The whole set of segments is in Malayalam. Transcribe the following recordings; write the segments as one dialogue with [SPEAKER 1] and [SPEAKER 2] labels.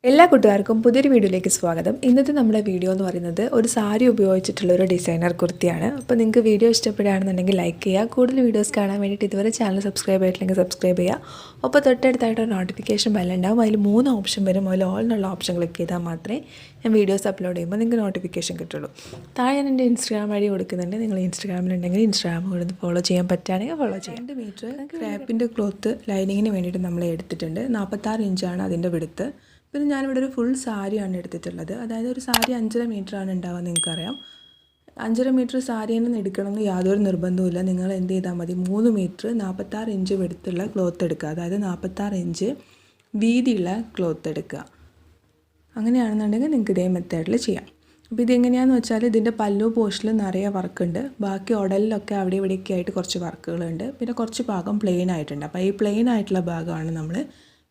[SPEAKER 1] എല്ലാ കൂട്ടുകാർക്കും പുതിയൊരു വീഡിയോയിലേക്ക് സ്വാഗതം. ഇന്നത്തെ നമ്മുടെ വീഡിയോ എന്ന് പറയുന്നത് ഒരു സാരി ഉപയോഗിച്ചിട്ടുള്ള ഒരു ഡിസൈനർ കുർത്തിയാണ്. അപ്പോൾ നിങ്ങൾക്ക് വീഡിയോ ഇഷ്ടപ്പെടുകയാണെന്നുണ്ടെങ്കിൽ ലൈക്ക് ചെയ്യുക. കൂടുതൽ വീഡിയോസ് കാണാൻ വേണ്ടിയിട്ട് ഇതുവരെ ചാനൽ സബ്സ്ക്രൈബ് ചെയ്തിട്ടില്ലെങ്കിൽ സബ്സ്ക്രൈബ് ചെയ്യുക. അപ്പോൾ തൊട്ടടുത്തായിട്ട് ഒരു നോട്ടിഫിക്കേഷൻ ബെല്ലുണ്ടാവും. അതിൽ 3 ഓപ്ഷൻ വരും. അതിൽ ഓൾ എന്നുള്ള ഓപ്ഷൻ ക്ലിക്ക് ചെയ്താൽ മാത്രമേ ഞാൻ വീഡിയോസ് അപ്ലോഡ് ചെയ്യുമ്പോൾ നിങ്ങൾക്ക് നോട്ടിഫിക്കേഷൻ കിട്ടുള്ളൂ. താഴെ ഞാൻ എൻ്റെ ഇൻസ്റ്റാഗ്രാം വഴി കൊടുക്കുന്നുണ്ട്. നിങ്ങൾ ഇൻസ്റ്റാഗ്രാമിലുണ്ടെങ്കിൽ ഇൻസ്റ്റാഗ്രാം കൊടുത്ത് ഫോളോ ചെയ്യാൻ പറ്റുകയാണെങ്കിൽ ഫോളോ ചെയ്യാം. 2 മീറ്റർ ക്രാപ്പിൻ്റെ ക്ലോത്ത് ലൈനിങ്ങിന് വേണ്ടിയിട്ട് നമ്മൾ എടുത്തിട്ടുണ്ട്. 46 ഇഞ്ചാണ് അതിൻ്റെ വിടുത്ത്. പിന്നെ ഞാനിവിടെ ഒരു ഫുൾ സാരിയാണ് എടുത്തിട്ടുള്ളത്. അതായത് ഒരു സാരി 5.5 മീറ്ററാണ് ഉണ്ടാവുക. നിങ്ങൾക്കറിയാം 5.5 മീറ്റർ സാരി തന്നെ എടുക്കണമെന്ന് യാതൊരു നിർബന്ധവുമില്ല. നിങ്ങൾ എന്ത് ചെയ്താൽ മതി, 3 മീറ്റർ 46 ഇഞ്ച് വെടുത്തുള്ള ക്ലോത്ത് എടുക്കുക. അതായത് 46 ഇഞ്ച് വീതിയുള്ള ക്ലോത്ത് എടുക്കുക. അങ്ങനെയാണെന്നുണ്ടെങ്കിൽ നിങ്ങൾക്ക് ഇതേ മെത്തേഡിൽ ചെയ്യാം. അപ്പോൾ ഇതെങ്ങനെയാണെന്ന് വെച്ചാൽ ഇതിൻ്റെ പല്ലു പോർഷനിൽ നിറയെ വർക്കുണ്ട്. ബാക്കി ഉടലിലൊക്കെ അവിടെ ഇവിടെയൊക്കെ ആയിട്ട് കുറച്ച് വർക്കുകളുണ്ട്. പിന്നെ കുറച്ച് ഭാഗം പ്ലെയിൻ ആയിട്ടുണ്ട്. അപ്പോൾ ഈ പ്ലെയിൻ ആയിട്ടുള്ള ഭാഗമാണ് നമ്മൾ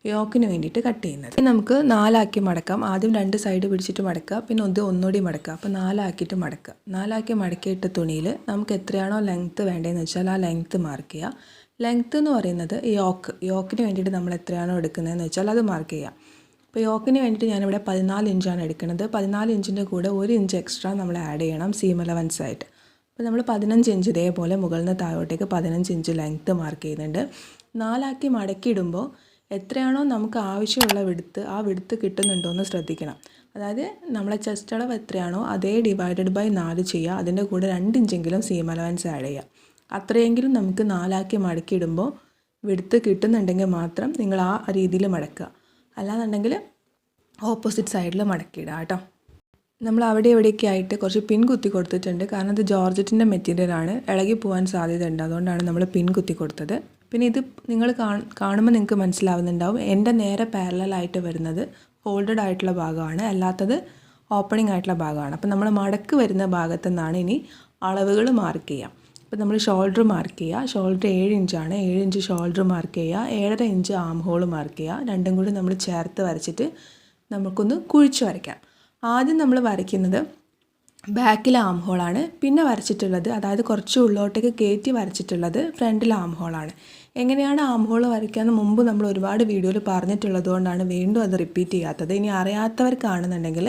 [SPEAKER 1] യോക്കിന് വേണ്ടിയിട്ട് കട്ട് ചെയ്യുന്നത്. നമുക്ക് 4 ആക്കി മടക്കാം. ആദ്യം 2 സൈഡ് പിടിച്ചിട്ട് മടക്കുക, പിന്നെ ഒന്നുകൂടി മടക്കുക. അപ്പോൾ 4 ആക്കിയിട്ട് മടക്കുക. 4 ആക്കി മടക്കിയിട്ട തുണിയിൽ നമുക്ക് എത്രയാണോ ലെങ്ത്ത് വേണ്ടതെന്ന് വെച്ചാൽ ആ ലെങ്ത്ത് മാർക്ക് ചെയ്യുക. ലെങ്ത്ത് എന്ന് പറയുന്നത് യോക്കിന് വേണ്ടിയിട്ട് നമ്മൾ എത്രയാണോ എടുക്കുന്നതെന്ന് വെച്ചാൽ അത് മാർക്ക് ചെയ്യുക. അപ്പോൾ യോക്കിന് വേണ്ടിയിട്ട് ഞാനിവിടെ 14 ഇഞ്ചാണ് എടുക്കുന്നത്. 14 ഇഞ്ചിൻ്റെ കൂടെ 1 ഇഞ്ച് എക്സ്ട്രാ നമ്മൾ ആഡ് ചെയ്യണം സീം അലവൻസ് ആയിട്ട്. അപ്പോൾ നമ്മൾ 15 ഇഞ്ച് ഇതേപോലെ മുകളിൽ നിന്ന് താഴോട്ടേക്ക് 15 ഇഞ്ച് ലെങ്ത്ത് മാർക്ക് ചെയ്യുന്നുണ്ട്. 4 ആക്കി മടക്കിയിടുമ്പോൾ എത്രയാണോ നമുക്ക് ആവശ്യമുള്ള വിടുത്ത് ആ വിടുത്ത് കിട്ടുന്നുണ്ടോ എന്ന് ശ്രദ്ധിക്കണം. അതായത് നമ്മളെ ചെസ്റ്റ് അളവ് എത്രയാണോ അതേ ഡിവൈഡഡ് ബൈ 4 ചെയ്യുക. അതിൻ്റെ കൂടെ 2 ഇഞ്ചെങ്കിലും സീം അലവൻസ് ആഡ് ചെയ്യുക. അത്രയെങ്കിലും നമുക്ക് 4 ആക്കി മടക്കിയിടുമ്പോൾ വിടുത്ത് കിട്ടുന്നുണ്ടെങ്കിൽ മാത്രം നിങ്ങൾ ആ രീതിയിൽ മടക്കുക. അല്ലാന്നുണ്ടെങ്കിൽ ഓപ്പോസിറ്റ് സൈഡിൽ മടക്കിയിടുക കേട്ടോ. നമ്മൾ അവിടെ എവിടെയൊക്കെ ആയിട്ട് കുറച്ച് പിൻ കുത്തി കൊടുത്തിട്ടുണ്ട്. കാരണം ഇത് ജോർജറ്റിൻ്റെ മെറ്റീരിയലാണ്, ഇളകി പോകാൻ സാധ്യതയുണ്ട്. അതുകൊണ്ടാണ് നമ്മൾ പിൻ കുത്തി കൊടുത്തത്. പിന്നെ ഇത് നിങ്ങൾ കാണുമ്പോൾ നിങ്ങൾക്ക് മനസ്സിലാവുന്നുണ്ടാവും, എൻ്റെ നേരെ പാരലലായിട്ട് വരുന്നത് ഫോൾഡഡ് ആയിട്ടുള്ള ഭാഗമാണ്, അല്ലാത്തത് ഓപ്പണിംഗ് ആയിട്ടുള്ള ഭാഗമാണ്. അപ്പോൾ നമ്മൾ മടക്ക് വരുന്ന ഭാഗത്തു നിന്നാണ് ഇനി അളവുകൾ മാർക്ക് ചെയ്യുക. അപ്പോൾ നമ്മൾ ഷോൾഡർ മാർക്ക് ചെയ്യുക. ഷോൾഡർ 7 ഇഞ്ചാണ്. 7 ഇഞ്ച് ഷോൾഡർ മാർക്ക് ചെയ്യുക. 7.5 ഇഞ്ച് ആം ഹോൾ മാർക്ക് ചെയ്യുക. രണ്ടും കൂടി നമ്മൾ ചേർത്ത് വരച്ചിട്ട് നമുക്കൊന്ന് കുഴിച്ച് വരയ്ക്കാം. ആദ്യം നമ്മൾ വരയ്ക്കുന്നത് ബാക്കിലെ ആം ഹോളാണ്. പിന്നെ വരച്ചിട്ടുള്ളത്, അതായത് കുറച്ച് ഉള്ളോട്ടേക്ക് കയറ്റി വരച്ചിട്ടുള്ളത് ഫ്രണ്ടിലെ ആം ഹോളാണ്. എങ്ങനെയാണ് ആം ഹോൾ വരയ്ക്കാമെന്ന് മുമ്പ് നമ്മൾ ഒരുപാട് വീഡിയോയിൽ പറഞ്ഞിട്ടുള്ളത് കൊണ്ടാണ് വീണ്ടും അത് റിപ്പീറ്റ് ചെയ്യാത്തത്. ഇനി അറിയാത്തവർക്കാണെന്നുണ്ടെങ്കിൽ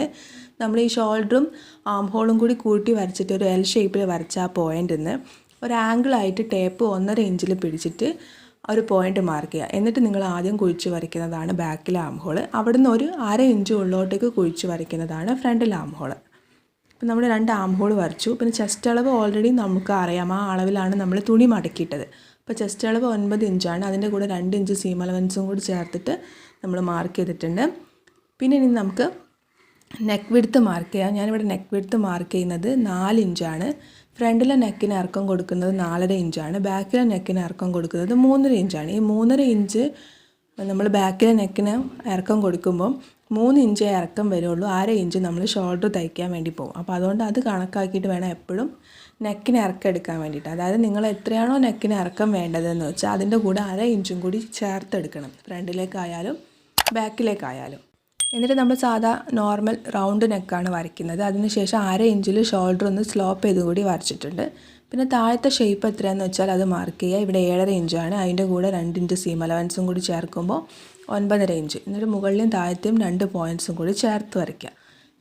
[SPEAKER 1] നമ്മൾ ഈ ഷോൾഡറും ആം ഹോളും കൂടി കൂട്ടി വരച്ചിട്ട് ഒരു എൽ ഷേപ്പിൽ വരച്ച ആ പോയിൻ്റിൽ നിന്ന് ഒരു ആംഗിളായിട്ട് ടേപ്പ് 1.5 ഇഞ്ചിൽ പിടിച്ചിട്ട് ഒരു പോയിൻ്റ് മാർക്ക് ചെയ്യുക. എന്നിട്ട് നിങ്ങൾ ആദ്യം കുഴിച്ച് വരയ്ക്കുന്നതാണ് ബാക്കിലെ ആം ഹോൾ. അവിടുന്ന് ഒരു 1/2 ഇഞ്ച് ഉള്ളോട്ടേക്ക് കുഴിച്ച് വരയ്ക്കുന്നതാണ് ഫ്രണ്ടിലെ ആം ഹോൾ. അപ്പോൾ നമ്മൾ 2 ആം ഹോൾ വരച്ചു. പിന്നെ ചെസ്റ്റ് അളവ് ഓൾറെഡി നമുക്ക് അറിയാം, ആ അളവിലാണ് നമ്മൾ തുണി മടക്കിയിട്ടത്. അപ്പോൾ ചെസ്റ്റ് അളവ് 9 ഇഞ്ചാണ്. അതിൻ്റെ കൂടെ 2 ഇഞ്ച് സീം അലവൻസും കൂടി ചേർത്തിട്ട് നമ്മൾ മാർക്ക് ചെയ്തിട്ടുണ്ട്. പിന്നെ ഇനി നമുക്ക് നെക്ക് വിഡ്ത്ത് മാർക്ക് ചെയ്യാം. ഞാനിവിടെ നെക്ക് വിഡ്ത്ത് മാർക്ക് ചെയ്യുന്നത് 4 ഇഞ്ചാണ്. ഫ്രണ്ടിലെ നെക്കിന് ഇറക്കം കൊടുക്കുന്നത് 4.5 ഇഞ്ചാണ്. ബാക്കിലെ നെക്കിന് ഇറക്കം കൊടുക്കുന്നത് 3.5 ഇഞ്ചാണ്. ഈ 3.5 ഇഞ്ച് നമ്മൾ ബാക്കിലെ നെക്കിന് ഇറക്കം കൊടുക്കുമ്പം 3 ഇഞ്ചേ ഇറക്കം വരുള്ളൂ. 1/2 ഇഞ്ച് നമ്മൾ ഷോൾഡർ തയ്ക്കാൻ വേണ്ടി പോകും. അപ്പോൾ അതുകൊണ്ട് അത് കണക്കാക്കിയിട്ട് വേണം എപ്പോഴും നെക്കിന് ഇറക്കം എടുക്കാൻ വേണ്ടിയിട്ട്. അതായത് നിങ്ങൾ എത്രയാണോ നെക്കിന് ഇറക്കം വേണ്ടതെന്ന് വെച്ചാൽ അതിൻ്റെ കൂടെ 1/2 ഇഞ്ചും കൂടി ചേർത്തെടുക്കണം, ഫ്രണ്ടിലേക്കായാലും ബാക്കിലേക്കായാലും. എന്നിട്ട് നമ്മൾ സാധാ നോർമൽ റൗണ്ട് നെക്കാണ് വരയ്ക്കുന്നത്. അതിനുശേഷം 1/2 ഇഞ്ചിൽ ഷോൾഡർ ഒന്ന് സ്ലോപ്പ് ചെയ്ത് കൂടി വരച്ചിട്ടുണ്ട്. പിന്നെ താഴത്തെ ഷേപ്പ് എത്രയാണെന്ന് വെച്ചാൽ അത് മാർക്ക് ചെയ്യുക. ഇവിടെ 7.5 ഇഞ്ചാണ്. അതിൻ്റെ കൂടെ 2 ഇഞ്ച് സീം അലവൻസും കൂടി ചേർക്കുമ്പോൾ 9.5 ഇഞ്ച്. എന്നിട്ട് മുകളിലും താഴത്തെയും 2 പോയിൻറ്റ്സും കൂടി ചേർത്ത് വരയ്ക്കുക.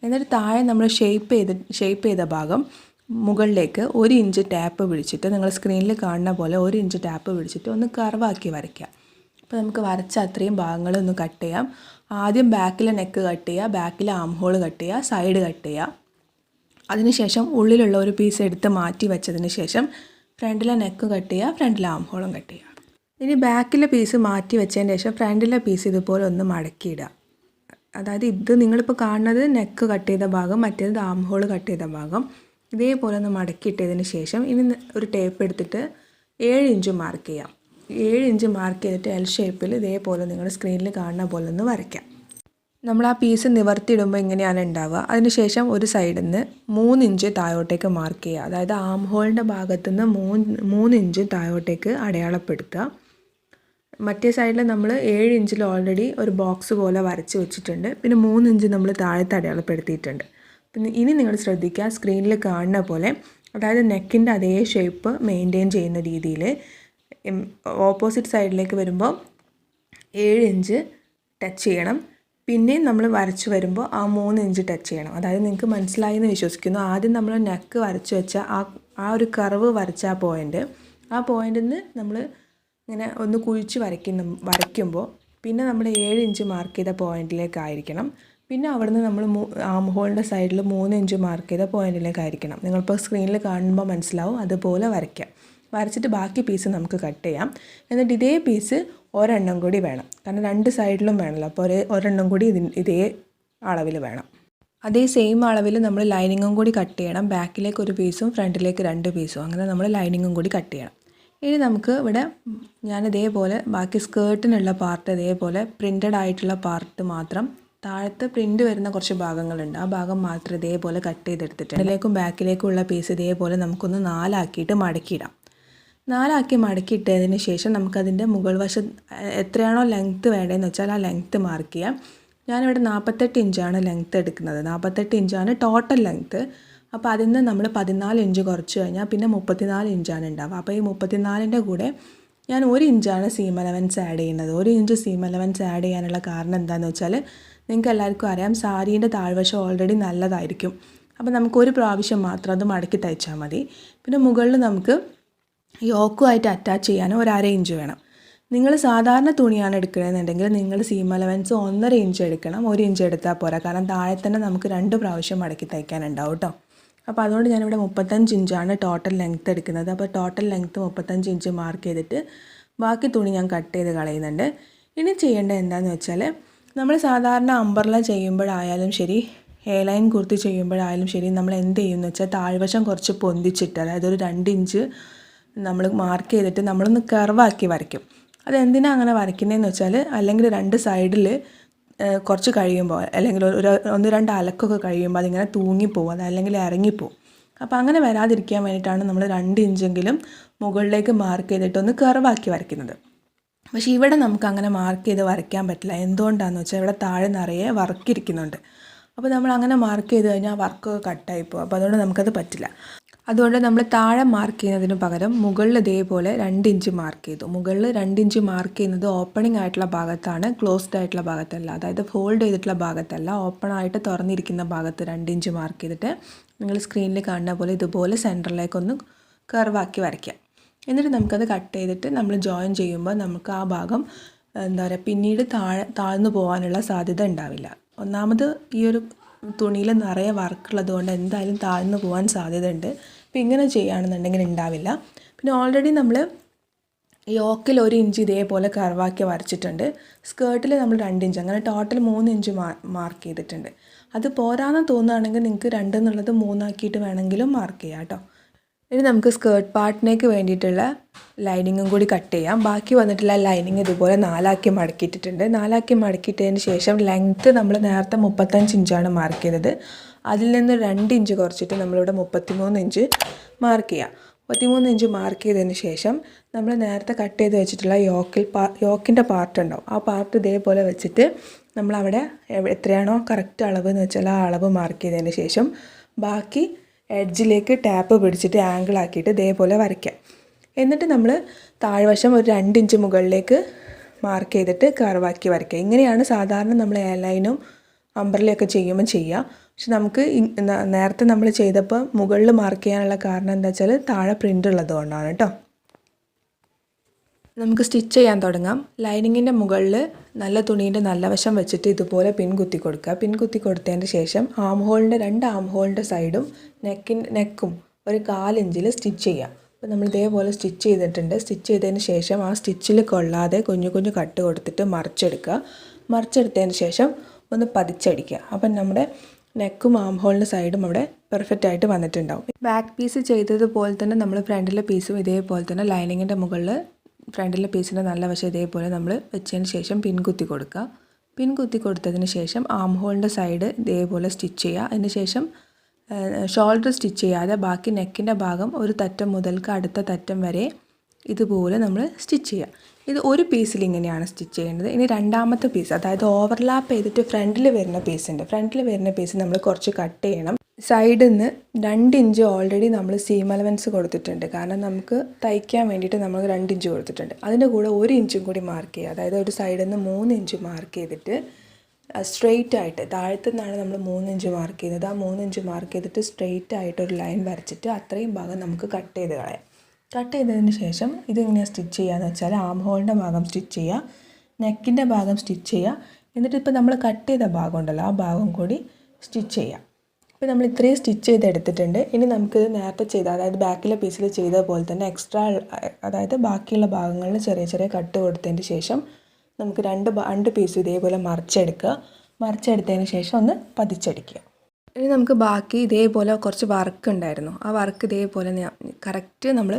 [SPEAKER 1] എന്നിട്ട് താഴെ നമ്മൾ ഷേപ്പ് ചെയ്ത ഭാഗം മുകളിലേക്ക് 1 ഇഞ്ച് ടാപ്പ് പിടിച്ചിട്ട്, നിങ്ങൾ സ്ക്രീനിൽ കാണുന്ന പോലെ 1 ഇഞ്ച് ടാപ്പ് പിടിച്ചിട്ട് ഒന്ന് കർവാക്കി വരയ്ക്കുക. അപ്പോൾ നമുക്ക് വരച്ച അത്രയും ഭാഗങ്ങളൊന്ന് കട്ട് ചെയ്യാം. ആദ്യം ബാക്കിലെ നെക്ക് കട്ട് ചെയ്യുക, ബാക്കിലെ ആം ഹോൾ കട്ട് ചെയ്യുക, സൈഡ് കട്ട് ചെയ്യുക. അതിനുശേഷം ഉള്ളിലുള്ള ഒരു പീസ് എടുത്ത് മാറ്റി വെച്ചതിന് ശേഷം ഫ്രണ്ടിലെ നെക്ക് കട്ട് ചെയ്യുക, ഫ്രണ്ടിലെ ആം ഹോളും കട്ട് ചെയ്യുക. ഇനി ബാക്കിലെ പീസ് മാറ്റി വെച്ചതിന് ശേഷം ഫ്രണ്ടിലെ പീസ് ഇതുപോലെ ഒന്ന് മടക്കിയിടുക. അതായത് ഇത് നിങ്ങളിപ്പോൾ കാണുന്നത് നെക്ക് കട്ട് ചെയ്ത ഭാഗം, മറ്റേത് ആം ഹോൾ കട്ട് ചെയ്ത ഭാഗം. ഇതേപോലെ ഒന്ന് മടക്കിയിട്ടതിന് ശേഷം ഇനി ഒരു ടേപ്പ് എടുത്തിട്ട് 7 ഇഞ്ച് മാർക്ക് ചെയ്യാം. 7 ഇഞ്ച് മാർക്ക് ചെയ്തിട്ട് എൽ ഷേപ്പിൽ ഇതേപോലെ നിങ്ങൾ സ്ക്രീനിൽ കാണുന്ന പോലെ ഒന്ന് വരയ്ക്കാം. നമ്മൾ ആ പീസ് നിവർത്തിയിടുമ്പോൾ ഇങ്ങനെയാണ് ഉണ്ടാവുക. അതിനുശേഷം ഒരു സൈഡിൽ നിന്ന് 3 ഇഞ്ച് താഴോട്ടേക്ക് മാർക്ക് ചെയ്യുക. അതായത് ആം ഹോളിൻ്റെ ഭാഗത്തു നിന്ന് 3 ഇഞ്ച് താഴോട്ടേക്ക് അടയാളപ്പെടുത്തുക. മറ്റേ സൈഡിൽ നമ്മൾ 7 ഇഞ്ചിൽ ഓൾറെഡി ഒരു ബോക്സ് പോലെ വരച്ച് വെച്ചിട്ടുണ്ട്. പിന്നെ 3 ഇഞ്ച് നമ്മൾ താഴത്ത് അടയാളപ്പെടുത്തിയിട്ടുണ്ട്. പിന്നെ ഇനി നിങ്ങൾ ശ്രദ്ധിക്കുക, സ്ക്രീനിൽ കാണുന്ന പോലെ, അതായത് നെക്കിൻ്റെ അതേ ഷേപ്പ് മെയിൻറ്റെയിൻ ചെയ്യുന്ന രീതിയിൽ ഓപ്പോസിറ്റ് സൈഡിലേക്ക് വരുമ്പോൾ 7 ഇഞ്ച് ടച്ച് ചെയ്യണം. പിന്നെ നമ്മൾ വരച്ച് വരുമ്പോൾ ആ 3 ഇഞ്ച് ടച്ച് ചെയ്യണം. അതായത് നിങ്ങൾക്ക് മനസ്സിലായി എന്ന് വിശ്വസിക്കുന്നു. ആദ്യം നമ്മൾ നെക്ക് വരച്ച് വെച്ച ആ ഒരു കർവ് വരച്ച ആ പോയിന്റിൽ നിന്ന് നമ്മൾ ഇങ്ങനെ ഒന്ന് കുഴിച്ച് വരയ്ക്കുമ്പോൾ പിന്നെ നമ്മൾ 7 ഇഞ്ച് മാർക്ക് ചെയ്ത പോയിന്റിലേക്കായിരിക്കണം. പിന്നെ അവിടുന്ന് നമ്മൾ ആം ഹോളിൻ്റെ സൈഡിൽ 3 ഇഞ്ച് മാർക്ക് ചെയ്ത പോയിന്റിലേക്കായിരിക്കണം. നിങ്ങളിപ്പോൾ സ്ക്രീനിൽ കാണുമ്പോൾ മനസ്സിലാവും. അതുപോലെ വരയ്ക്കാം. വരച്ചിട്ട് ബാക്കി പീസ് നമുക്ക് കട്ട് ചെയ്യാം. എന്നിട്ട് ഇതേ പീസ് ഒരെണ്ണം കൂടി വേണം. കാരണം 2 സൈഡിലും വേണമല്ലോ. അപ്പോൾ ഒരെണ്ണം കൂടി ഇതേ അളവിൽ വേണം. അതേ സെയിം അളവിൽ നമ്മൾ ലൈനിങ്ങും കൂടി കട്ട് ചെയ്യണം. ബാക്കിലേക്ക് ഒരു പീസും ഫ്രണ്ടിലേക്ക് 2 പീസും. അങ്ങനെ നമ്മൾ ലൈനിങ്ങും കൂടി കട്ട് ചെയ്യണം. ഇനി നമുക്ക് ഇവിടെ ഞാൻ ഇതേപോലെ ബാക്കി സ്കേർട്ടിനുള്ള പാർട്ട് ഇതേപോലെ പ്രിൻ്റഡ് ആയിട്ടുള്ള പാർട്ട് മാത്രം താഴത്ത് പ്രിൻ്റ് വരുന്ന കുറച്ച് ഭാഗങ്ങളുണ്ട്. ആ ഭാഗം മാത്രം ഇതേപോലെ കട്ട് ചെയ്തെടുത്തിട്ടുണ്ട്. ഫ്രണ്ടിലേക്കും ബാക്കിലേക്കും ഉള്ള പീസ് ഇതേപോലെ നമുക്കൊന്ന് 4 ആക്കിയിട്ട് മടക്കിയിടാം. 4 ആക്കി മടക്കിയിട്ടതിന് ശേഷം നമുക്കതിൻ്റെ മുകൾ വശം എത്രയാണോ ലെങ്ത്ത് വേണ്ടതെന്ന് വെച്ചാൽ ആ ലെങ്ത്ത് മാർക്ക് ചെയ്യാം. ഞാനിവിടെ 48 ഇഞ്ചാണ് ലെങ്ത്ത് എടുക്കുന്നത്. 48 ഇഞ്ചാണ് ടോട്ടൽ ലെങ്ത്ത്. അപ്പോൾ അതിൽ നിന്ന് നമ്മൾ 14 ഇഞ്ച് കുറച്ച് കഴിഞ്ഞാൽ പിന്നെ 34 ഇഞ്ചാണ് ഉണ്ടാവുക. അപ്പോൾ ഈ 34ൻ്റെ കൂടെ ഞാൻ 1 ഇഞ്ചാണ് സീം അലവൻസ് ആഡ് ചെയ്യുന്നത്. 1 ഇഞ്ച് സീം അലവൻസ് ആഡ് ചെയ്യാനുള്ള കാരണം എന്താണെന്ന് വെച്ചാൽ നിങ്ങൾക്ക് എല്ലാവർക്കും അറിയാം, സാരീൻ്റെ താഴ്വശം ഓൾറെഡി നല്ലതായിരിക്കും. അപ്പോൾ നമുക്ക് ഒരു പ്രാവശ്യം മാത്രം അത് മടക്കി തയ്ച്ചാൽ മതി. പിന്നെ മുകളിൽ നമുക്ക് യോക്കുമായിട്ട് അറ്റാച്ച് ചെയ്യാൻ ഒരു 1/2 ഇഞ്ച് വേണം. നിങ്ങൾ സാധാരണ തുണിയാണ് എടുക്കണമെന്നുണ്ടെങ്കിൽ നിങ്ങൾ സീം അലവൻസ് 1.5 ഇഞ്ച് എടുക്കണം. 1 ഇഞ്ച് എടുത്താൽ പോരാ. കാരണം താഴെ തന്നെ നമുക്ക് 2 പ്രാവശ്യം മടക്കി തയ്ക്കാനുണ്ടാവും കേട്ടോ. അപ്പോൾ അതുകൊണ്ട് ഞാനിവിടെ 35 ഇഞ്ചാണ് ടോട്ടൽ ലെങ്ത്ത് എടുക്കുന്നത്. അപ്പോൾ ടോട്ടൽ ലെങ്ത്ത് 35 ഇഞ്ച് മാർക്ക് ചെയ്തിട്ട് ബാക്കി തുണി ഞാൻ കട്ട് ചെയ്ത് കളയുന്നുണ്ട്. ഇനി ചെയ്യേണ്ടത് എന്താണെന്ന് വെച്ചാൽ നമ്മൾ സാധാരണ അംബ്രല്ല ചെയ്യുമ്പോഴായാലും ശരി, എ ലൈൻ കുർത്തി ചെയ്യുമ്പോഴായാലും ശരി, നമ്മൾ എന്ത് ചെയ്യുമെന്ന് വെച്ചാൽ താഴ്വശം കുറച്ച് പൊന്തിച്ചിട്ട്, അതായത് ഒരു 2 ഇഞ്ച് നമ്മൾ മാർക്ക് ചെയ്തിട്ട് നമ്മളൊന്ന് കർവാക്കി വരയ്ക്കും. അതെന്തിനാണ് അങ്ങനെ വരയ്ക്കുന്നതെന്ന് വെച്ചാൽ അല്ലെങ്കിൽ 2 സൈഡിൽ കുറച്ച് കഴിയുമ്പോൾ അല്ലെങ്കിൽ 1-2 അലക്കൊക്കെ കഴിയുമ്പോൾ അതിങ്ങനെ തൂങ്ങിപ്പോവും, അതല്ലെങ്കിൽ ഇറങ്ങിപ്പോവും. അപ്പോൾ അങ്ങനെ വരാതിരിക്കാൻ വേണ്ടിയിട്ടാണ് നമ്മൾ 2 ഇഞ്ചെങ്കിലും മുകളിലേക്ക് മാർക്ക് ചെയ്തിട്ട് ഒന്ന് കർവാക്കി വരയ്ക്കുന്നത്. പക്ഷേ ഇവിടെ നമുക്ക് അങ്ങനെ മാർക്ക് ചെയ്ത് വരയ്ക്കാൻ പറ്റില്ല. എന്തുകൊണ്ടാണെന്ന് വെച്ചാൽ ഇവിടെ താഴെ നിറയെ വർക്ക് ഇരിക്കുന്നുണ്ട്. അപ്പോൾ നമ്മൾ അങ്ങനെ മാർക്ക് ചെയ്ത് കഴിഞ്ഞാൽ വർക്കൊക്കെ കട്ടായിപ്പോവും. അപ്പോൾ അതുകൊണ്ട് നമുക്കത് പറ്റില്ല. അതുകൊണ്ട് നമ്മൾ താഴെ മാർക്ക് ചെയ്യുന്നതിന് പകരം മുകളിൽ ഇതേപോലെ 2 ഇഞ്ച് മാർക്ക് ചെയ്തു. മുകളിൽ 2 ഇഞ്ച് മാർക്ക് ചെയ്യുന്നത് ഓപ്പണിംഗ് ആയിട്ടുള്ള ഭാഗത്താണ്, ക്ലോസ്ഡ് ആയിട്ടുള്ള ഭാഗത്തല്ല. അതായത് ഫോൾഡ് ചെയ്തിട്ടുള്ള ഭാഗത്തല്ല, ഓപ്പൺ ആയിട്ട് തുറന്നിരിക്കുന്ന ഭാഗത്ത് 2 ഇഞ്ച് മാർക്ക് ചെയ്തിട്ട് നിങ്ങൾ സ്ക്രീനിൽ കാണുന്ന പോലെ ഇതുപോലെ സെൻറ്ററിലേക്കൊന്ന് കർവാക്കി വരയ്ക്കാം. എന്നിട്ട് നമുക്കത് കട്ട് ചെയ്തിട്ട് നമ്മൾ ജോയിൻ ചെയ്യുമ്പോൾ നമുക്ക് ആ ഭാഗം എന്താ പറയുക പിന്നീട് താഴ്ന്നു പോകാനുള്ള സാധ്യത ഉണ്ടാവില്ല. ഒന്നാമത് ഈ ഒരു തുണിയിൽ നിറയെ വർക്കുള്ളത് കൊണ്ട് എന്തായാലും താഴ്ന്നു പോകാൻ സാധ്യതയുണ്ട്. അപ്പോൾ ഇങ്ങനെ ചെയ്യുകയാണെന്നുണ്ടെങ്കിൽ ഉണ്ടാവില്ല. പിന്നെ ഓൾറെഡി നമ്മൾ യോക്കിൽ 1 ഇഞ്ച് ഇതേപോലെ കർവാക്കി വരച്ചിട്ടുണ്ട്. സ്കേർട്ടിൽ നമ്മൾ 2 ഇഞ്ച്, അങ്ങനെ ടോട്ടൽ 3 ഇഞ്ച് മാർക്ക് ചെയ്തിട്ടുണ്ട്. അത് പോരാന്ന് തോന്നുകയാണെങ്കിൽ നിങ്ങൾക്ക് 2 എന്നുള്ളത് 3 ആക്കിയിട്ട് വേണമെങ്കിലും മാർക്ക് ചെയ്യാം കേട്ടോ. ഇനി നമുക്ക് സ്കേർട്ട് പാർട്ടിനേക്ക് വേണ്ടിയിട്ടുള്ള ലൈനിങ്ങും കൂടി കട്ട് ചെയ്യാം. ബാക്കി വന്നിട്ടുള്ള ലൈനിങ് ഇതുപോലെ 4 ആക്കി മടക്കിയിട്ടിട്ടുണ്ട്. 4 ആക്കി മടക്കിയിട്ടതിന് ശേഷം ലെങ്ത്ത് നമ്മൾ നേരത്തെ 35 ഇഞ്ചാണ് മാർക്ക് ചെയ്തത്. അതിൽ നിന്ന് 2 ഇഞ്ച് കുറച്ചിട്ട് നമ്മളിവിടെ 33 ഇഞ്ച് മാർക്ക് ചെയ്യാം. 33 ഇഞ്ച് മാർക്ക് ചെയ്തതിന് ശേഷം നമ്മൾ നേരത്തെ കട്ട് ചെയ്ത് വെച്ചിട്ടുള്ള യോക്കിൻ്റെ പാർട്ട് ഉണ്ടാവും. ആ പാർട്ട് ഇതേപോലെ വെച്ചിട്ട് നമ്മളവിടെ എത്രയാണോ കറക്റ്റ് അളവ് എന്ന് വെച്ചാൽ ആ അളവ് മാർക്ക് ചെയ്തതിന് ശേഷം ബാക്കി എഡ്ജിലേക്ക് ടാപ്പ് പിടിച്ചിട്ട് ആംഗിൾ ആക്കിയിട്ട് ഇതേപോലെ വരയ്ക്കാം. എന്നിട്ട് നമ്മൾ താഴ്വശം ഒരു 2 ഇഞ്ച് മുകളിലേക്ക് മാർക്ക് ചെയ്തിട്ട് കർവാക്കി വരയ്ക്കുക. ഇങ്ങനെയാണ് സാധാരണ നമ്മൾ എ ലൈനും അംബ്രലയൊക്കെ ചെയ്യുമ്പോൾ ചെയ്യുക. പക്ഷെ നമുക്ക് നേരത്തെ നമ്മൾ ചെയ്തപ്പോൾ മുകളിൽ മാർക്ക് ചെയ്യാനുള്ള കാരണം എന്താ വെച്ചാൽ താഴെ പ്രിൻ്റ് ഉള്ളത് കൊണ്ടാണ് കേട്ടോ. നമുക്ക് സ്റ്റിച്ച് ചെയ്യാൻ തുടങ്ങാം. ലൈനിങ്ങിൻ്റെ മുകളിൽ നല്ല തുണീൻ്റെ നല്ല വശം വെച്ചിട്ട് ഇതുപോലെ പിൻ കുത്തി കൊടുക്കുക. പിൻ കുത്തി കൊടുത്തതിന് ശേഷം ആം ഹോളിൻ്റെ 2 ആം ഹോളിൻ്റെ സൈഡും നെക്കും ഒരു 1/4 ഇഞ്ചിൽ സ്റ്റിച്ച് ചെയ്യുക. അപ്പോൾ നമ്മൾ ഇതേപോലെ സ്റ്റിച്ച് ചെയ്തിട്ടുണ്ട്. സ്റ്റിച്ച് ചെയ്തതിന് ശേഷം ആ സ്റ്റിച്ചിൽ കൊള്ളാതെ കുഞ്ഞു കുഞ്ഞു കട്ട് കൊടുത്തിട്ട് മറിച്ചെടുക്കുക. മറിച്ചെടുത്തതിന് ശേഷം ഒന്ന് പതിച്ചടിക്കുക. അപ്പം നമ്മുടെ നെക്കും ആം ഹോളിൻ്റെ സൈഡും അവിടെ പെർഫെക്റ്റ് ആയിട്ട് വന്നിട്ടുണ്ടാവും. ബാക്ക് പീസ് ചെയ്തതുപോലെ തന്നെ നമ്മൾ ഫ്രണ്ടിലെ പീസും ഇതേപോലെ തന്നെ ലൈനിങ്ങിൻ്റെ മുകളിൽ ഫ്രണ്ടിലെ പീസിൻ്റെ നല്ല വശം ഇതേപോലെ നമ്മൾ വെച്ചതിന് ശേഷം പിൻ കുത്തി കൊടുക്കുക. പിൻ കുത്തി കൊടുത്തതിന് ശേഷം ആം ഹോളിൻ്റെ സൈഡ് ഇതേപോലെ സ്റ്റിച്ച് ചെയ്യുക. അതിന് ശേഷം ഷോൾഡർ സ്റ്റിച്ച് ചെയ്യാതെ ബാക്കി നെക്കിൻ്റെ ഭാഗം ഒരു തറ്റം മുതൽക്ക് അടുത്ത തറ്റം വരെ ഇതുപോലെ നമ്മൾ സ്റ്റിച്ച് ചെയ്യുക. ഇത് ഒരു പീസിൽ ഇങ്ങനെയാണ് സ്റ്റിച്ച് ചെയ്യേണ്ടത്. ഇനി രണ്ടാമത്തെ പീസ്, അതായത് ഓവർലാപ്പ് ചെയ്തിട്ട് ഫ്രണ്ടിൽ വരുന്ന പീസുണ്ട്. ഫ്രണ്ടിൽ വരുന്ന പീസ് നമ്മൾ കുറച്ച് കട്ട് ചെയ്യണം. സൈഡിൽ നിന്ന് 2 ഇഞ്ച് ഓൾറെഡി നമ്മൾ സീം അലവൻസ് കൊടുത്തിട്ടുണ്ട്. കാരണം നമുക്ക് തയ്ക്കാൻ വേണ്ടിയിട്ട് നമ്മൾ 2 ഇഞ്ച് കൊടുത്തിട്ടുണ്ട്. അതിൻ്റെ കൂടെ 1 ഇഞ്ചും കൂടി മാർക്ക് ചെയ്യുക. അതായത് ഒരു സൈഡിൽ നിന്ന് 3 ഇഞ്ച് മാർക്ക് ചെയ്തിട്ട് സ്ട്രെയിറ്റ് ആയിട്ട് താഴത്തു നിന്നാണ് നമ്മൾ 3 ഇഞ്ച് മാർക്ക് ചെയ്യുന്നത്. ആ 3 ഇഞ്ച് മാർക്ക് ചെയ്തിട്ട് സ്ട്രെയിറ്റ് ആയിട്ടൊരു ലൈൻ വരച്ചിട്ട് അത്രയും ഭാഗം നമുക്ക് കട്ട് ചെയ്ത് കളയാം. കട്ട് ചെയ്തതിന് ശേഷം ഇതെങ്ങനെയാണ് സ്റ്റിച്ച് ചെയ്യുകയെന്ന് വെച്ചാൽ ആം ഹോളിൻ്റെ ഭാഗം സ്റ്റിച്ച് ചെയ്യുക, നെക്കിൻ്റെ ഭാഗം സ്റ്റിച്ച് ചെയ്യുക, എന്നിട്ട് ഇപ്പോൾ നമ്മൾ കട്ട് ചെയ്ത ഭാഗം ഉണ്ടല്ലോ ആ ഭാഗം കൂടി സ്റ്റിച്ച് ചെയ്യുക. ഇപ്പോൾ നമ്മൾ ഇത്രയും സ്റ്റിച്ച് ചെയ്തെടുത്തിട്ടുണ്ട്. ഇനി നമുക്കിത് നേരത്തെ ചെയ്ത അതായത് ബാക്കിലെ പീസിൽ ചെയ്ത പോലെ തന്നെ എക്സ്ട്രാ അതായത് ബാക്കിയുള്ള ഭാഗങ്ങളിൽ ചെറിയ ചെറിയ കട്ട് കൊടുത്തതിന് ശേഷം നമുക്ക് രണ്ട് പീസ് ഇതേപോലെ മറിച്ചെടുത്തതിന് ശേഷം ഒന്ന് പതിച്ചടിക്കുക. ഇനി നമുക്ക് ബാക്കി ഇതേപോലെ കുറച്ച് വർക്ക് ഉണ്ടായിരുന്നു. ആ വർക്ക് ഇതേപോലെ കറക്റ്റ് നമ്മൾ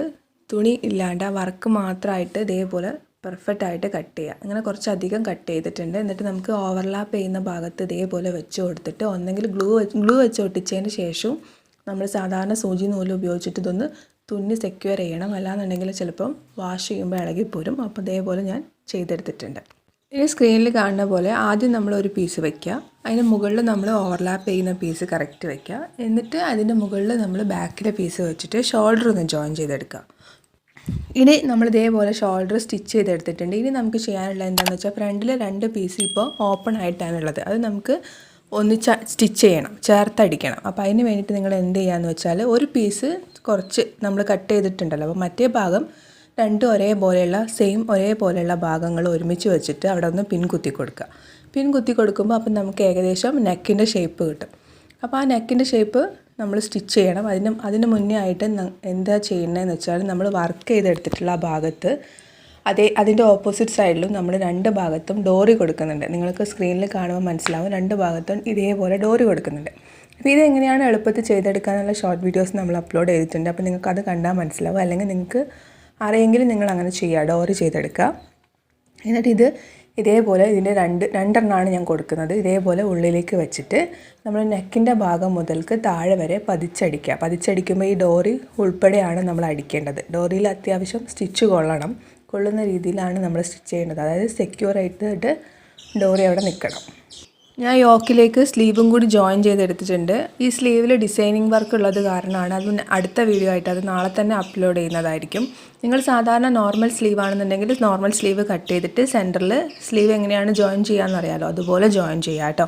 [SPEAKER 1] തുണി ഇല്ലാണ്ട് ആ വർക്ക് മാത്രമായിട്ട് ഇതേപോലെ പെർഫെക്റ്റ് ആയിട്ട് കട്ട് ചെയ്യുക. അങ്ങനെ കുറച്ചധികം കട്ട് ചെയ്തിട്ടുണ്ട്. എന്നിട്ട് നമുക്ക് ഓവർലാപ്പ് ചെയ്യുന്ന ഭാഗത്ത് ഇതേപോലെ വെച്ച് കൊടുത്തിട്ട് ഒന്നെങ്കിൽ ഗ്ലൂ വെച്ച് ഒട്ടിച്ചതിന് ശേഷവും നമ്മൾ സാധാരണ സൂചി നൂല് ഉപയോഗിച്ചിട്ട് ഇതൊന്ന് തുന്നി സെക്യൂർ ചെയ്യണം. അല്ലാന്നുണ്ടെങ്കിൽ ചിലപ്പം വാഷ് ചെയ്യുമ്പോൾ ഇളകിപ്പോരും. അപ്പോൾ ഇതേപോലെ ഞാൻ ചെയ്തെടുത്തിട്ടുണ്ട്. ഇനി സ്ക്രീനിൽ കാണുന്ന പോലെ ആദ്യം നമ്മൾ ഒരു പീസ് വയ്ക്കുക, അതിന് മുകളിൽ നമ്മൾ ഓവർലാപ്പ് ചെയ്യുന്ന പീസ് കറക്റ്റ് വയ്ക്കുക, എന്നിട്ട് അതിൻ്റെ മുകളിൽ നമ്മൾ ബാക്കിലെ പീസ് വെച്ചിട്ട് ഷോൾഡർ ഒന്ന് ജോയിൻ ചെയ്തെടുക്കുക. ഇനി നമ്മൾ ഇതേപോലെ ഷോൾഡർ സ്റ്റിച്ച് ചെയ്തെടുത്തിട്ടുണ്ട്. ഇനി നമുക്ക് ചെയ്യാനുള്ള എന്താണെന്ന് വെച്ചാൽ ഫ്രണ്ടിൽ 2 പീസ് ഇപ്പോൾ ഓപ്പൺ ആയിട്ടാണുള്ളത്. അത് നമുക്ക് സ്റ്റിച്ച് ചെയ്യണം, ചേർത്തടിക്കണം. അപ്പോൾ അതിന് വേണ്ടിയിട്ട് നിങ്ങൾ എന്ത് ചെയ്യുകയെന്ന് വെച്ചാൽ ഒരു പീസ് കുറച്ച് നമ്മൾ കട്ട് ചെയ്തിട്ടുണ്ടല്ലോ, അപ്പോൾ മറ്റേ ഭാഗം രണ്ടും ഒരേപോലെയുള്ള ഭാഗങ്ങൾ ഒരുമിച്ച് വെച്ചിട്ട് അവിടെ ഒന്ന് പിൻ കുത്തി കൊടുക്കുക. പിൻ കുത്തി കൊടുക്കുമ്പോൾ അപ്പം നമുക്ക് ഏകദേശം നെക്കിൻ്റെ ഷേപ്പ് കിട്ടും. അപ്പോൾ ആ നെക്കിൻ്റെ ഷേപ്പ് നമ്മൾ സ്റ്റിച്ച് ചെയ്യണം. അതിന് മുന്നേ ആയിട്ട് എന്താ ചെയ്യുന്നതെന്ന് വെച്ചാൽ നമ്മൾ വർക്ക് ചെയ്തെടുത്തിട്ടുള്ള ആ ഭാഗത്ത് അതിൻ്റെ ഓപ്പോസിറ്റ് സൈഡിലും നമ്മൾ 2 ഭാഗത്തും ഡോറി കൊടുക്കുന്നുണ്ട്. നിങ്ങൾക്ക് സ്ക്രീനിൽ കാണുമ്പോൾ മനസ്സിലാവും, 2 ഭാഗത്തും ഇതേപോലെ ഡോറി കൊടുക്കുന്നുണ്ട്. അപ്പോൾ ഇതെങ്ങനെയാണ് എളുപ്പത്തിൽ ചെയ്തെടുക്കാനുള്ള ഷോർട്ട് വീഡിയോസ് നമ്മൾ അപ്ലോഡ് ചെയ്തിട്ടുണ്ട്. അപ്പോൾ നിങ്ങൾക്ക് അത് കണ്ടാൽ മനസ്സിലാവും. അല്ലെങ്കിൽ നിങ്ങൾക്ക് അറിയെങ്കിലും നിങ്ങൾ അങ്ങനെ ചെയ്യുക, ഡോറി ചെയ്തെടുക്കുക. എന്നിട്ട് ഇതേപോലെ ഇതിൻ്റെ രണ്ടെണ്ണമാണ് ഞാൻ കൊടുക്കുന്നത്. ഇതേപോലെ ഉള്ളിലേക്ക് വെച്ചിട്ട് നമ്മൾ നെക്കിൻ്റെ ഭാഗം മുതൽക്ക് താഴെ വരെ പതിച്ചടിക്കുക. പതിച്ചടിക്കുമ്പോൾ ഈ ഡോറി ഉൾപ്പെടെയാണ് നമ്മൾ അടിക്കേണ്ടത്. ഡോറിയിൽ അത്യാവശ്യം സ്റ്റിച്ച് കൊള്ളുന്ന രീതിയിലാണ് നമ്മൾ സ്റ്റിച്ച് ചെയ്യേണ്ടത്. അതായത് സെക്യൂർ ആയിട്ട് ഡോറി അവിടെ നിൽക്കണം. ഞാൻ യോക്കിലേക്ക് സ്ലീവും കൂടി ജോയിൻ ചെയ്തെടുത്തിട്ടുണ്ട്. ഈ സ്ലീവിൽ ഡിസൈനിങ് വർക്ക് ഉള്ളത് കാരണമാണ്. അത് അടുത്ത വീഡിയോ ആയിട്ട് അത് നാളെ തന്നെ അപ്ലോഡ് ചെയ്യുന്നതായിരിക്കും. നിങ്ങൾ സാധാരണ നോർമൽ സ്ലീവ് ആണെന്നുണ്ടെങ്കിൽ നോർമൽ സ്ലീവ് കട്ട് ചെയ്തിട്ട് സെൻറ്ററിൽ സ്ലീവ് എങ്ങനെയാണ് ജോയിൻ ചെയ്യാമെന്ന് അറിയാമല്ലോ, അതുപോലെ ജോയിൻ ചെയ്യുക കേട്ടോ.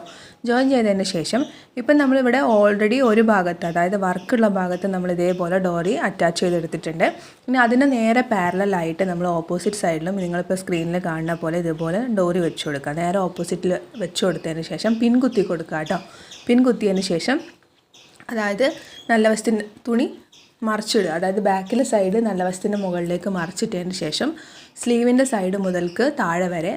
[SPEAKER 1] ജോയിൻ ചെയ്തതിന് ശേഷം ഇപ്പം നമ്മളിവിടെ ഓൾറെഡി ഒരു ഭാഗത്ത് അതായത് വർക്കുള്ള ഭാഗത്ത് നമ്മൾ ഇതേപോലെ ഡോറി അറ്റാച്ച് ചെയ്തെടുത്തിട്ടുണ്ട്. ഇനി അതിന് നേരെ പാരലായിട്ട് നമ്മൾ ഓപ്പോസിറ്റ് സൈഡിലും നിങ്ങളിപ്പോൾ സ്ക്രീനിൽ കാണുന്ന പോലെ ഇതുപോലെ ഡോറി വെച്ച് കൊടുക്കുക. നേരെ ഓപ്പോസിറ്റിൽ വെച്ച് കൊടുത്തതിന് ശേഷം പിൻ കുത്തി കൊടുക്കുക കേട്ടോ. പിൻ കുത്തിയതിന് ശേഷം അതായത് നല്ല വശത്തിന് തുണി മറിച്ചിടുക. അതായത് ബാക്കിലെ സൈഡ് നല്ല വശത്തിൻ്റെ മുകളിലേക്ക് മറിച്ചിട്ടതിന് ശേഷം സ്ലീവിൻ്റെ സൈഡ് മുതൽക്ക് താഴെ വരെ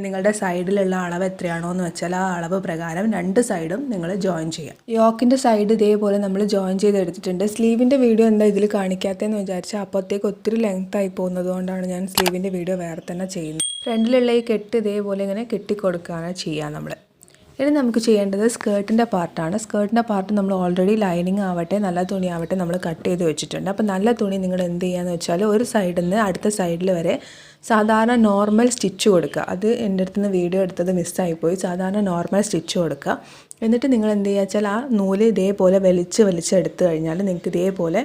[SPEAKER 1] നിങ്ങളുടെ സൈഡിലുള്ള അളവ് എത്രയാണോ എന്ന് വെച്ചാൽ ആ അളവ് പ്രകാരം 2 സൈഡും നിങ്ങൾ ജോയിൻ ചെയ്യുക. യോക്കിൻ്റെ സൈഡ് ഇതേപോലെ നമ്മൾ ജോയിൻ ചെയ്തെടുത്തിട്ടുണ്ട്. സ്ലീവിൻ്റെ വീഡിയോ എന്താ ഇതിൽ കാണിക്കാത്തതെന്ന് വിചാരിച്ചാൽ അപ്പോഴത്തേക്ക് ഒത്തിരി ലെങ്ത്തായി പോകുന്നത് കൊണ്ടാണ് ഞാൻ സ്ലീവിൻ്റെ വീഡിയോ വേറെ തന്നെ ചെയ്യുന്നത്. ഫ്രണ്ടിലുള്ള ഈ കെട്ട് ഇതേപോലെ ഇങ്ങനെ കെട്ടിക്കൊടുക്കുകയാണ് ചെയ്യുക നമ്മൾ. ഇനി നമുക്ക് ചെയ്യേണ്ടത് സ്കേർട്ടിൻ്റെ പാർട്ടാണ്. സ്കേർട്ടിൻ്റെ പാർട്ട് നമ്മൾ ഓൾറെഡി ലൈനിങ് ആവട്ടെ നല്ല തുണി ആവട്ടെ നമ്മൾ കട്ട് ചെയ്ത് വെച്ചിട്ടുണ്ട്. അപ്പോൾ നല്ല തുണി നിങ്ങൾ എന്ത് ചെയ്യുകയെന്ന് വെച്ചാൽ ഒരു സൈഡിൽ നിന്ന് അടുത്ത സൈഡിൽ വരെ സാധാരണ നോർമൽ സ്റ്റിച്ച് കൊടുക്കുക. അത് എൻ്റെ അടുത്ത് നിന്ന് വീഡിയോ എടുത്തത് മിസ്സായിപ്പോയി. സാധാരണ നോർമൽ സ്റ്റിച്ച് കൊടുക്കുക. എന്നിട്ട് നിങ്ങൾ എന്ത് ചെയ്യുക വെച്ചാൽ ആ നൂല് ഇതേപോലെ വലിച്ചെടുത്ത് കഴിഞ്ഞാൽ നിങ്ങൾക്ക് ഇതേപോലെ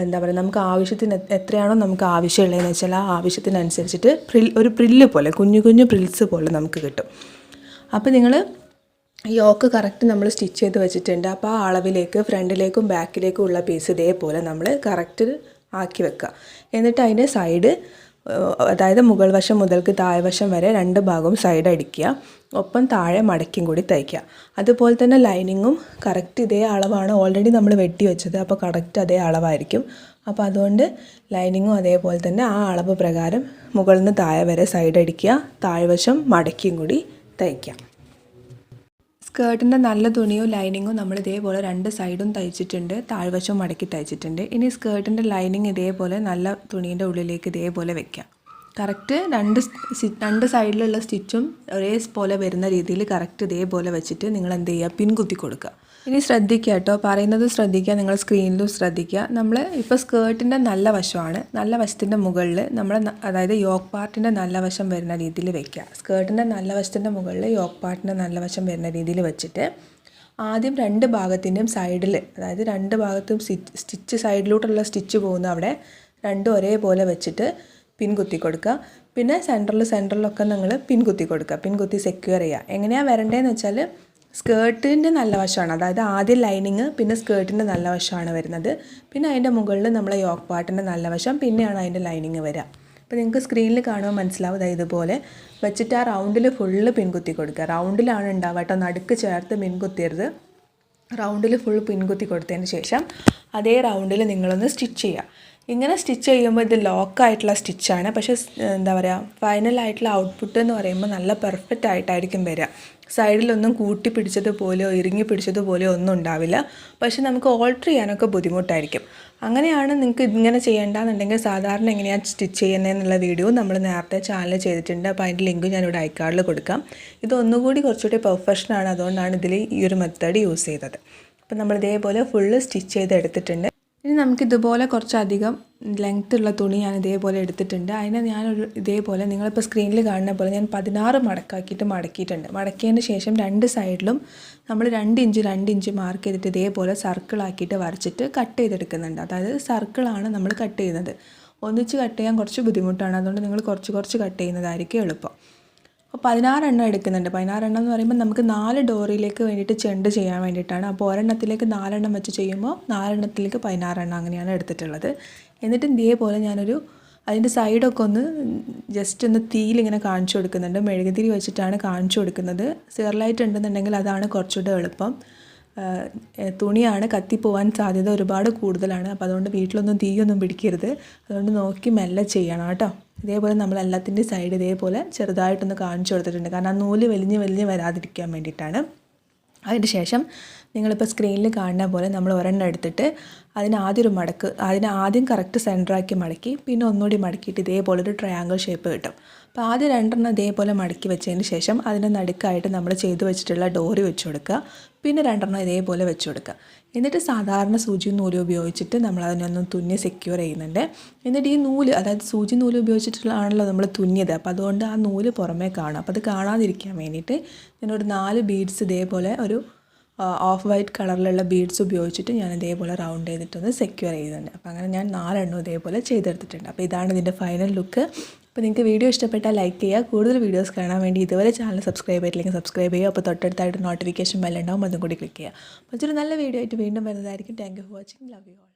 [SPEAKER 1] എന്താ പറയുക, നമുക്ക് ആവശ്യത്തിന് എത്രയാണോ നമുക്ക് ആവശ്യമുള്ളതെന്ന് വെച്ചാൽ ആ ആവശ്യത്തിനനുസരിച്ചിട്ട് ഒരു പ്രില്ല് പോലെ കുഞ്ഞു പ്രിൽസ് പോലെ നമുക്ക് കിട്ടും. അപ്പോൾ നിങ്ങൾ യോക്ക് കറക്റ്റ് നമ്മൾ സ്റ്റിച്ച് ചെയ്ത് വെച്ചിട്ടുണ്ട്. അപ്പോൾ ആ അളവിലേക്ക് ഫ്രണ്ടിലേക്കും ബാക്കിലേക്കും ഉള്ള പീസ് ഇതേപോലെ നമ്മൾ കറക്റ്റ് ആക്കി വെക്കുക. എന്നിട്ട് അതിൻ്റെ സൈഡ് അതായത് മുകൾ വശം മുതൽക്ക് താഴ്വശം വരെ 2 ഭാഗവും സൈഡ് അടിക്കുക. ഒപ്പം താഴെ മടക്കിയും കൂടി തയ്ക്കുക. അതുപോലെ തന്നെ ലൈനിങ്ങും കറക്റ്റ് ഇതേ അളവാണ് ഓൾറെഡി നമ്മൾ വെട്ടി വെച്ചത്. അപ്പോൾ കറക്റ്റ് അതേ അളവായിരിക്കും. അപ്പോൾ അതുകൊണ്ട് ലൈനിങ്ങും അതേപോലെ തന്നെ ആ അളവ് പ്രകാരം മുകളിൽ നിന്ന് താഴെ വരെ സൈഡ് അടിക്കുക. താഴ്വശം മടക്കിയും കൂടി തയ്ക്കുക. സ്കേർട്ടിൻ്റെ നല്ല തുണിയോ ലൈനിങ്ങോ നമ്മൾ ഇതേപോലെ 2 സൈഡും തയ്ച്ചിട്ടുണ്ട്. താഴ്വശവും മടക്കി തയ്ച്ചിട്ടുണ്ട്. ഇനി സ്കേർട്ടിൻ്റെ ലൈനിങ് ഇതേപോലെ നല്ല തുണീൻ്റെ ഉള്ളിലേക്ക് ഇതേപോലെ വെക്കുക. കറക്റ്റ് രണ്ട് സൈഡിലുള്ള സ്റ്റിച്ചും ഒരേപോലെ വരുന്ന രീതിയിൽ കറക്റ്റ് ഇതേപോലെ വെച്ചിട്ട് നിങ്ങൾ എന്ത് ചെയ്യുക, പിൻ കുത്തി കൊടുക്കുക. ഇനി ശ്രദ്ധിക്കുക കേട്ടോ, പറയുന്നത് ശ്രദ്ധിക്കുക, നിങ്ങൾ സ്ക്രീനിലും ശ്രദ്ധിക്കുക. നമ്മൾ ഇപ്പോൾ സ്കേർട്ടിൻ്റെ നല്ല വശമാണ്, നല്ല വശത്തിൻ്റെ മുകളിൽ നമ്മൾ അതായത് യോക്ക് പാർട്ടിൻ്റെ നല്ല വശം വരുന്ന രീതിയിൽ വെക്കുക. സ്കേർട്ടിൻ്റെ നല്ല വശത്തിൻ്റെ മുകളിൽ യോക്ക് പാർട്ടിൻ്റെ നല്ല വശം വരുന്ന രീതിയിൽ വെച്ചിട്ട് ആദ്യം 2 ഭാഗത്തിൻ്റെയും സൈഡിൽ അതായത് 2 ഭാഗത്തും സ്റ്റിച്ച് സൈഡിലോട്ടുള്ള സ്റ്റിച്ച് പോകുന്ന അവിടെ 2 ഒരേപോലെ വെച്ചിട്ട് പിൻ കുത്തി കൊടുക്കുക. പിന്നെ സെൻറ്ററിലൊക്കെ നിങ്ങൾ പിൻ കുത്തി കൊടുക്കുക, പിൻ കുത്തി സെക്യൂർ ചെയ്യുക. എങ്ങനെയാണ് വരേണ്ടതെന്ന് വെച്ചാൽ സ്കേർട്ടിൻ്റെ നല്ല വശമാണ്, അതായത് ആദ്യം ലൈനിങ് പിന്നെ സ്കേർട്ടിൻ്റെ നല്ല വശമാണ് വരുന്നത്, പിന്നെ അതിൻ്റെ മുകളിൽ നമ്മളെ യോക്ക് പാർട്ടിൻ്റെ നല്ല വശം, പിന്നെയാണ് അതിൻ്റെ ലൈനിങ് വരിക. അപ്പോൾ നിങ്ങൾക്ക് സ്ക്രീനിൽ കാണുമ്പോൾ മനസ്സിലാവും. ഇതുപോലെ വെച്ചിട്ട് ആ റൗണ്ടിൽ ഫുള്ള് പിൻകുത്തി കൊടുക്കുക. റൗണ്ടിലാണ് ഉണ്ടാവുക കേട്ടോ, നടുക്ക് ചേർത്ത് പിൻകുത്തിയരുത്. റൗണ്ടിൽ ഫുൾ പിൻകുത്തി കൊടുത്തതിന് ശേഷം അതേ റൗണ്ടിൽ നിങ്ങളൊന്ന് സ്റ്റിച്ച് ചെയ്യുക. ഇങ്ങനെ സ്റ്റിച്ച് ചെയ്യുമ്പോൾ ഇത് ലോക്കായിട്ടുള്ള സ്റ്റിച്ചാണ്, പക്ഷേ എന്താ പറയുക, ഫൈനലായിട്ടുള്ള ഔട്ട്പുട്ട് എന്ന് പറയുമ്പോൾ നല്ല പെർഫെക്റ്റ് ആയിട്ടായിരിക്കും വരിക. സൈഡിലൊന്നും കൂട്ടി പിടിച്ചതുപോലെയോ ഇറുങ്ങി പിടിച്ചതുപോലെയോ ഒന്നും ഉണ്ടാവില്ല. പക്ഷെ നമുക്ക് ഓൾട്ടർ ചെയ്യാനൊക്കെ ബുദ്ധിമുട്ടായിരിക്കും. അങ്ങനെയാണ് നിങ്ങൾക്ക് ഇങ്ങനെ ചെയ്യേണ്ടതെന്നുണ്ടെങ്കിൽ സാധാരണ എങ്ങനെയാണ് സ്റ്റിച്ച് ചെയ്യുന്നതെന്നുള്ള വീഡിയോ നമ്മൾ നേരത്തെ ചാനൽ ചെയ്തിട്ടുണ്ട്. അപ്പോൾ അതിൻ്റെ ലിങ്ക് ഞാനിവിടെ ഐക്കാർഡിൽ കൊടുക്കാം. ഇതൊന്നുകൂടി കുറച്ചുകൂടി പെർഫെക്ഷനാണ്, അതുകൊണ്ടാണ് ഇതിൽ ഈ ഒരു മെത്തേഡ് യൂസ് ചെയ്തത്. അപ്പോൾ നമ്മൾ ഇതേപോലെ ഫുള്ള് സ്റ്റിച്ച് ചെയ്ത് എടുത്തിട്ടുണ്ട്. ഇനി നമുക്കിതുപോലെ കുറച്ചധികം ലെങ്ത്ത് ഉള്ള തുണി ഞാൻ ഇതേപോലെ എടുത്തിട്ടുണ്ട്. അതിനെ ഞാനൊരു ഇതേപോലെ നിങ്ങളിപ്പോൾ സ്ക്രീനിൽ കാണുന്ന പോലെ ഞാൻ 16 മടക്കിയിട്ടുണ്ട്. മടക്കിയതിന് ശേഷം രണ്ട് സൈഡിലും നമ്മൾ 2 ഇഞ്ച് മാർക്ക് ചെയ്തിട്ട് ഇതേപോലെ സർക്കിളാക്കിയിട്ട് വരച്ചിട്ട് കട്ട് ചെയ്തെടുക്കുന്നുണ്ട്. അതായത് സർക്കിളാണ് നമ്മൾ കട്ട് ചെയ്യുന്നത്. ഒന്നിച്ച് കട്ട് ചെയ്യാൻ കുറച്ച് ബുദ്ധിമുട്ടാണ്, അതുകൊണ്ട് നിങ്ങൾ കുറച്ച് കട്ട് ചെയ്യുന്നതായിരിക്കും എളുപ്പം. അപ്പോൾ 16 എണ്ണം എടുക്കുന്നുണ്ട്. 16 എണ്ണം എന്ന് പറയുമ്പോൾ നമുക്ക് 4 ഡോറിയിലേക്ക് വേണ്ടിയിട്ട് ചെണ്ട് ചെയ്യാൻ വേണ്ടിയിട്ടാണ്. അപ്പോൾ ഒരെണ്ണത്തിലേക്ക് 4 എണ്ണം വെച്ച് ചെയ്യുമ്പോൾ 4 എണ്ണത്തിലേക്ക് 16 എണ്ണം അങ്ങനെയാണ് എടുത്തിട്ടുള്ളത്. എന്നിട്ട് ഇതേപോലെ ഞാനൊരു അതിൻ്റെ സൈഡൊക്കെ ഒന്ന് ജസ്റ്റ് ഒന്ന് തീയിലിങ്ങനെ കാണിച്ചു കൊടുക്കുന്നുണ്ട്. മെഴുകുതിരി വെച്ചിട്ടാണ് കാണിച്ചു കൊടുക്കുന്നത്. സിയർലൈറ്റ് ഉണ്ടെന്നുണ്ടെങ്കിൽ അതാണ് കുറച്ചുകൂടെ എളുപ്പം. തുണിയാണ്, കത്തിപ്പോവാൻ സാധ്യത ഒരുപാട് കൂടുതലാണ്. അപ്പോൾ അതുകൊണ്ട് വീട്ടിലൊന്നും തീയൊന്നും പിടിക്കരുത്, അതുകൊണ്ട് നോക്കി മെല്ലെ ചെയ്യണം കേട്ടോ. ഇതേപോലെ നമ്മൾ എല്ലാത്തിൻ്റെയും സൈഡ് ഇതേപോലെ ചെറുതായിട്ടൊന്ന് കാണിച്ചു കൊടുത്തിട്ടുണ്ട്, കാരണം ആ നൂല് വലിഞ്ഞ് വരാതിരിക്കാൻ വേണ്ടിയിട്ടാണ്. അതിന് ശേഷം നിങ്ങളിപ്പോൾ സ്ക്രീനിൽ കാണുന്ന പോലെ നമ്മൾ ഒരെണ്ണം എടുത്തിട്ട് അതിന് ആദ്യം കറക്റ്റ് സെൻറ്ററാക്കി മടക്കി പിന്നെ ഒന്നുകൂടി മടക്കിയിട്ട് ഇതേപോലെ ഒരു ട്രയാങ്കിൾ ഷേപ്പ് കിട്ടും. അപ്പോൾ ആദ്യം 2 എണ്ണം ഇതേപോലെ മടക്കി വെച്ചതിന് ശേഷം അതിൻ്റെ നടുക്കായിട്ട് നമ്മൾ ചെയ്ത് വെച്ചിട്ടുള്ള ഡോറി വെച്ച് കൊടുക്കുക. പിന്നെ 2 എണ്ണം ഇതേപോലെ വെച്ച് കൊടുക്കുക. എന്നിട്ട് സാധാരണ സൂചി നൂല് ഉപയോഗിച്ചിട്ട് നമ്മൾ അതിനൊന്ന് തുന്നി സെക്യൂർ ചെയ്യുന്നുണ്ട്. എന്നിട്ട് ഈ നൂല്, അതായത് സൂചി നൂല് ഉപയോഗിച്ചിട്ടുള്ളതാണല്ലോ നമ്മൾ തുന്നിയത്, അപ്പോൾ അതുകൊണ്ട് ആ നൂല് പുറമേ കാണും. അപ്പോൾ അത് കാണാതിരിക്കാൻ വേണ്ടിയിട്ട് ഞാനൊരു 4 ബീഡ്സ് ഇതേപോലെ ഒരു ഓഫ് വൈറ്റ് കളറിലുള്ള ബീഡ്സ് ഉപയോഗിച്ചിട്ട് ഞാൻ ഇതേപോലെ റൗണ്ട് ചെയ്തിട്ടൊന്ന് സെക്യൂർ ചെയ്യുന്നുണ്ട്. അപ്പോൾ അങ്ങനെ ഞാൻ 4 എണ്ണം ഇതേപോലെ ചെയ്തെടുത്തിട്ടുണ്ട്. അപ്പോൾ ഇതാണ് ഇതിൻ്റെ ഫൈനൽ ലുക്ക്. അപ്പോൾ നിങ്ങൾക്ക് വീഡിയോ ഇഷ്ടപ്പെട്ടാൽ ലൈക്ക് ചെയ്യുക. കൂടുതൽ വീഡിയോസ് കാണാൻ വേണ്ടി ഇതുവരെ ചാനൽ സബ്സ്ക്രൈബ് ചെയ്തില്ലെങ്കിൽ സബ്സ്ക്രൈബ് ചെയ്യുക. അപ്പോൾ തൊട്ടടുത്തായിട്ട് നോട്ടിഫിക്കേഷൻ ബെൽ ഉണ്ടാവും, അതും കൂടി ക്ലിക്ക് ചെയ്യുക. മറ്റൊരു നല്ല വീഡിയോ ആയിട്ട് വീണ്ടും വരുന്നതായിരിക്കും. Thank you for watching. Love you all.